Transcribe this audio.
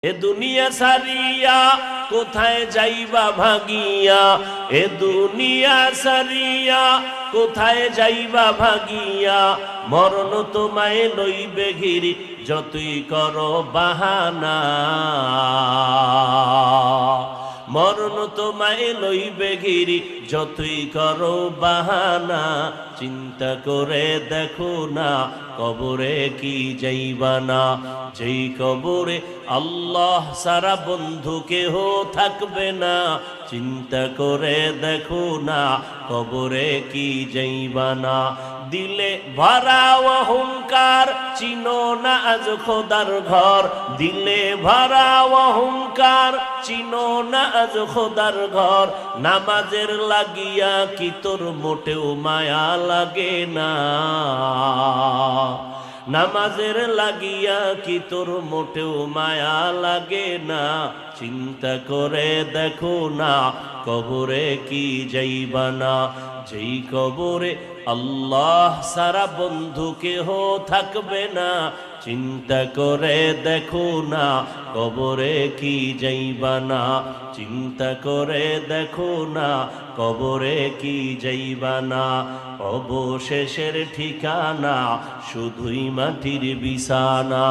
এ দুনিয়া সারিয়া কোথায় যাইবা ভাগিয়া, এ দুনিয়া সারিয়া কোথায় যাইবা ভাগিয়া, মরণ তোমায় লইবে ঘিরি যতই করো বাহানা। মরণ তোমায় লইবে ঘিরি যতই করো বাহানা। চিন্তা করে দেখো না কবরে কি যাইবা না, যেই কবরে আল্লাহ সারা বন্ধু কেহ থাকবে না। চিন্তা করে দেখো না কবরে কি যাইবা না। দিলে ভরা অহংকার চিনো না আজ খোদার ঘর, দিলে ভরা অহংকার চিনো না আজ খোদার ঘর। নামাজের লাগিয়া কি তোর মোটেও মায়া লাগে না, নামাজের লাগিয়া কি তোর মোটেও মায়া লাগে না। চিন্তা করে দেখো না কবরে কি যাইবা না, যেই কবরে আল্লাহ সারা বন্ধু কেহ থাকবে না। চিন্তা করে দেখো না কবরে কি যাইবা না, চিন্তা করে দেখো না কবরে কি যাইবা না। অবশেষের ঠিকানা শুধুই মাটির বিছানা।